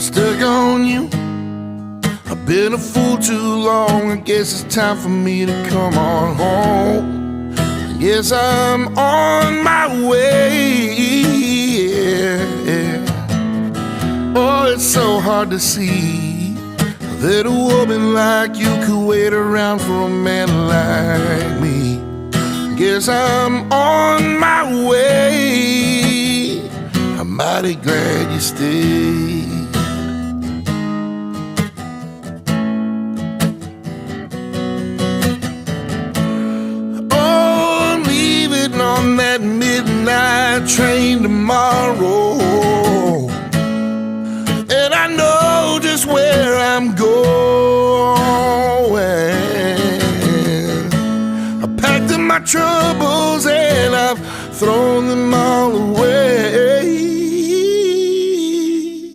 stuck on you. I've been a fool too long. I guess it's time for me to come on home. Yes, I'm on my way. Yeah. Oh, it's so hard to see that a woman like you could wait around for a man like me. Guess I'm on my way. I'm mighty glad you stayed. Oh, I'm leaving on that midnight train tomorrow, and I know just where I'm going.